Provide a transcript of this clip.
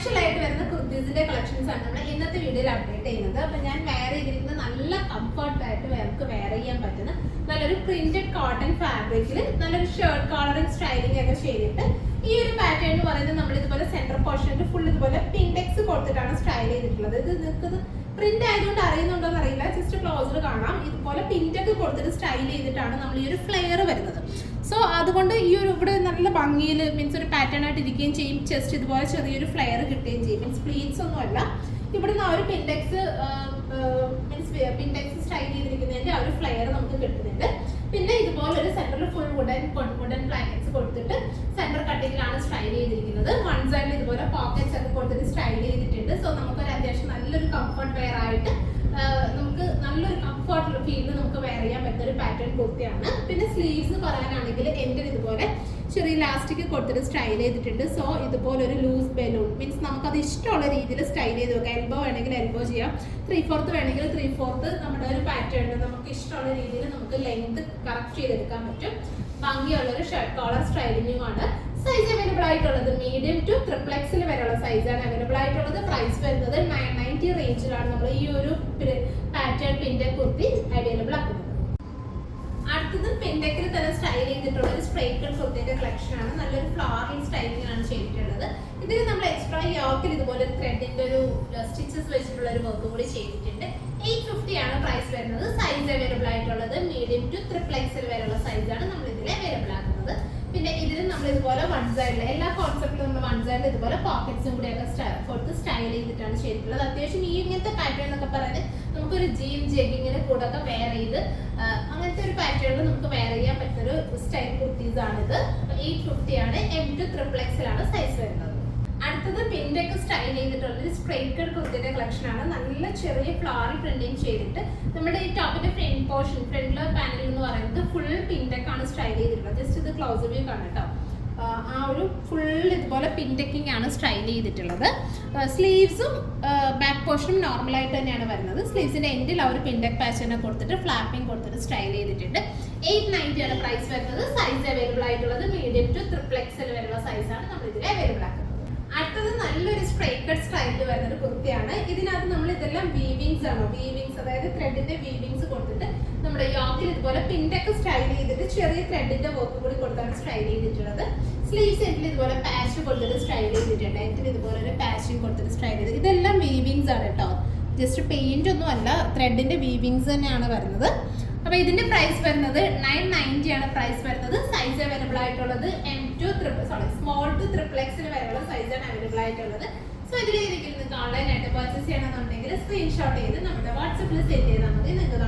Casual ആയിട്ട് വരുന്ന കുർത്തീസിന്റെ collections ആണ് നമ്മൾ ഇന്നത്തെ വീഡിയോയിൽ അപ്ഡേറ്റ് ചെയ്യുന്നത്. അപ്പൊ ഞാൻ വെയർ ചെയ്തിരിക്കുന്നത് നല്ല കംഫർട്ട് ആയിട്ട് നമുക്ക് വെയർ ചെയ്യാൻ പറ്റുന്ന നല്ലൊരു പ്രിന്റഡ് കോട്ടൺ ഫാബ്രിക്കിൽ നല്ലൊരു ഷർട്ട് കളറിംഗ് സ്റ്റൈലിംഗ് ഒക്കെ ചെയ്തിട്ട് ഈ ഒരു പാറ്റേൺ എന്ന് പറയുന്നത് നമ്മൾ ഇതുപോലെ സെന്റർ പോർഷനിൽ ഫുൾ ഇതുപോലെ പിൻടെക്സ് കൊടുത്തിട്ടാണ് സ്റ്റൈൽ ചെയ്തിട്ടുള്ളത്. ഇത് നിങ്ങൾക്ക് പ്രിന്റ് ആയതുകൊണ്ട് അറിയുന്നുണ്ടോ എന്ന് അറിയില്ല, ജസ്റ്റ് ക്ലോസർ കാണാം. ഇതുപോലെ പിൻറ്റൊക്കെ കൊടുത്തിട്ട് സ്റ്റൈൽ ചെയ്തിട്ടാണ് നമ്മൾ ഈ ഒരു ഫ്ലെയർ വരുന്നത്. സോ അതുകൊണ്ട് ഈ ഒരു ഇവിടെ നല്ല ഭംഗിയിൽ മീൻസ് ഒരു പാറ്റേൺ ആയിട്ട് ഇരിക്കുകയും ചെയ്യും. ചെസ്റ്റ് ഇതുപോലെ ചെറിയൊരു ഫ്ലെയർ കിട്ടുകയും ചെയ്യും. മീൻസ് പ്ലീറ്റ്സ് ഒന്നും അല്ല, ഇവിടുന്ന് ആ ഒരു പിൻടെക്സ് പിൻടെക്സ് സ്റ്റൈൽ ചെയ്തിരിക്കുന്നതിന്റെ ആ ഒരു ഫ്ലെയർ നമുക്ക് കിട്ടുന്നുണ്ട്. പിന്നെ ഇതുപോലെ ഒരു സെന്ററിൽ ഫുൾ വുഡൻ ബ്ലാങ്കറ്റ്സ് കൊടുത്തിട്ട് സെന്റർ കട്ടിങ്ങിലാണ് സ്റ്റൈൽ ചെയ്തിരിക്കുന്നത്. വൺ സൈഡിൽ ഇതുപോലെ പോക്കറ്റ്സ് ഒക്കെ കൊടുത്തിട്ട് സ്റ്റൈൽ ചെയ്തിട്ടുണ്ട്. സോ നമുക്കൊരു അത്യാവശ്യം നല്ലൊരു കംഫർട്ട് വെയർ ആയിട്ട് നമുക്ക് നല്ലൊരു കംഫർട്ട് ഫീലിൽ നമുക്ക് വെയർ ചെയ്യാൻ പറ്റുന്ന ഒരു പാറ്റേൺ കുർത്തിയാണ്. പിന്നെ സ്ലീവ്സ് പറയാനാണെങ്കിൽ എൻ്റെ ഇതുപോലെ ചെറിയ ഇലാസ്റ്റിക് കൊടുത്തിട്ട് സ്റ്റൈൽ ചെയ്തിട്ടുണ്ട്. സോ ഇതുപോലെ ഒരു ലൂസ് ബലൂൺ മീൻസ് നമുക്കത് ഇഷ്ടമുള്ള രീതിയിൽ സ്റ്റൈൽ ചെയ്ത് വെക്കാം. എൽബോ വേണമെങ്കിൽ എൽബോ ചെയ്യാം, 3/4 വേണമെങ്കിൽ 3/4 നമ്മുടെ ഒരു പാറ്റേൺ നമുക്ക് ഇഷ്ടമുള്ള രീതിയിൽ നമുക്ക് ലെങ്ത് കറക്റ്റ് ചെയ്തെടുക്കാൻ പറ്റും. ഭംഗിയുള്ളൊരു ഷർട്ട് കോളർ സ്റ്റൈലിംഗും ആണ്. സൈസ് അവൈലബിൾ ആയിട്ടുള്ളത് മീഡിയം ടു ട്രിപ്ലെക്സിൽ വരെയുള്ള സൈസാണ് അവൈലബിൾ ആയിട്ടുള്ളത്. പ്രൈസ് വരുന്നത് 990 റേഞ്ചിലാണ് നമ്മൾ ഈ ഒരു പാറ്റേൺ പിന്റെ കുർത്തി അവൈലബിൾ ആക്കുന്നത്. അടുത്തത് പിൻടെക്കിൽ തന്നെ സ്റ്റൈൽ ചെയ്തിട്ടുള്ള ഒരു സ്ട്രൈറ്റ് കട്ട് കുർത്തിന്റെ കളക്ഷൻ ആണ്. നല്ലൊരു ഫ്ലോറൽ സ്റ്റൈലിംഗ് ആണ് ചെയ്തിട്ടുള്ളത്. ഇതിൽ നമ്മൾ എക്സ്ട്രാ യോക്കിൽ ഇതുപോലെ ത്രെഡിന്റെ ഒരു സ്റ്റിച്ചസ് വെച്ചിട്ടുള്ള ഒരു വർക്ക് കൂടി ചെയ്തിട്ടുണ്ട്. 850 ആണ് പ്രൈസ് വരുന്നത്. സൈസ് അവൈലബിൾ ആയിട്ടുള്ളത് മീഡിയം ടു ട്രിപ്ലെക്സിൽ വരെയുള്ള സൈസാണ് നമ്മൾ ഇതിൽ അവൈലബിൾ ആക്കുന്നത്. പിന്നെ ഇതിൽ നമ്മൾ ഇതുപോലെ വൺ സൈഡിൽ എല്ലാ കോൺസെപ്റ്റിലും നമ്മൾ വൺ സൈഡിൽ ഇതുപോലെ പോക്കറ്റ്സും കൂടിയൊക്കെ കൊടുത്ത് സ്റ്റൈൽ ചെയ്തിട്ടാണ് ചെയ്തിട്ടുള്ളത്. അത്യാവശ്യം ഈ ഇങ്ങനത്തെ പാറ്റേൺ എന്നൊക്കെ പറയുന്നത് നമുക്കൊരു ജീൻ ജെഗിങ്ങിന് കൂടെ ഒക്കെ വെയർ ചെയ്ത് അങ്ങനത്തെ ഒരു പാറ്റേണിൽ നമുക്ക് വെയർ ചെയ്യാൻ പറ്റുന്ന ഒരു സ്റ്റൈൽ കുർത്തീസ് ആണിത്. 850 ആണ്. M to ട്രിപ്ലെക്സിലാണ് സൈസ് വരുന്നത്. അടുത്തത് പിൻടെക്ക് സ്റ്റൈൽ ചെയ്തിട്ടുള്ള ഒരു സ്ട്രൈറ്റ് കട്ട് കുർത്തിയുടെ കളക്ഷൻ ആണ്. നല്ല ചെറിയ ഫ്ലോറൽ പ്രിന്റിങ് ചെയ്തിട്ട് നമ്മുടെ ഈ ടോപ്പിന്റെ ഫ്രണ്ട് പോർഷൻ ഫ്രണ്ടിലെ പാനൽ എന്ന് പറയുന്നത് ഫുൾ പിൻടെക്ക് ആണ് സ്റ്റൈൽ ചെയ്തിട്ടുള്ളത്. ജസ്റ്റ് ഇത് ക്ലോസ് വ്യൂ കാണാം കേട്ടോ. ആ ഒരു ഫുൾ ഇതുപോലെ പിൻടെക്കിംഗ് ആണ് സ്റ്റൈൽ ചെയ്തിട്ടുള്ളത്. സ്ലീവ്സും ബാക്ക് പോർഷനും നോർമലായിട്ട് തന്നെയാണ് വരുന്നത്. സ്ലീവ്സിന്റെ എൻഡിൽ ആ ഒരു പിൻടെക്ക് പാറ്റേൺ കൊടുത്തിട്ട് ഫ്ലാപ്പിംഗ് കൊടുത്തിട്ട് സ്റ്റൈൽ ചെയ്തിട്ടുണ്ട്. 890 ആണ് പ്രൈസ് വരുന്നത്. സൈസ് അവൈലബിൾ ആയിട്ടുള്ളത് മീഡിയം ടു ട്രിപ്ലെക്സിൽ വരെയുള്ള സൈസാണ് നമ്മൾ ഇതിൽ അവൈലബിൾ ആക്കുന്നത്. അടുത്തത് നല്ലൊരു സ്ട്രൈറ്റ് കട്ട് സ്റ്റൈലിൽ വരുന്ന ഒരു കുർത്തിയാണ്. ഇതിനകത്ത് നമ്മൾ ഇതെല്ലാം വീവിങ്സ് ആണ്. വീവിങ്സ് അതായത് ത്രെഡിന്റെ വീവിങ്സ് കൊടുത്തിട്ട് നമ്മുടെ യോക്കിൽ ഇതുപോലെ പിൻടെക്ക് സ്റ്റൈൽ ചെയ്തിട്ട് ചെറിയ ത്രെഡിന്റെ വർക്ക് കൂടി കൊടുത്താണ് സ്റ്റൈൽ ചെയ്തിട്ടുള്ളത്. സ്ലീവ്സ് എൻഡിൽ ഇതുപോലെ പാച്ച് കൊടുത്തിട്ട് സ്റ്റൈൽ ചെയ്തിട്ടുണ്ട്. എൻഡിൽ ഇതുപോലെ ഒരു പാച്ചും കൊടുത്തിട്ട് സ്റ്റൈൽ ചെയ്ത് ഇതെല്ലാം വീവിങ്സ് ആണ് കേട്ടോ. ജസ്റ്റ് പെയിന്റ് ഒന്നും അല്ല, ത്രെഡിന്റെ വീവിങ്സ് തന്നെയാണ് വരുന്നത്. അപ്പൊ ഇതിന്റെ പ്രൈസ് വരുന്നത് 990 ആണ് പ്രൈസ് വരുന്നത്. സൈസ് അവൈലബിൾ ആയിട്ടുള്ളത് സ്മോൾ ടു ട്രിപ്ലെക്സിൽ വരെയുള്ള സൈസാണ് അവൈലബിൾ ആയിട്ടുള്ളത്. സോ ഇതിൽ നിങ്ങൾക്ക് ഓൺലൈൻ ആയിട്ട് പർച്ചേസ് ചെയ്യണമെന്നുണ്ടെങ്കിൽ സ്ക്രീൻഷോട്ട് ചെയ്ത് നമ്മുടെ വാട്സപ്പിൽ സെൻഡ് ചെയ്താൽ മതി. നിങ്ങൾക്ക്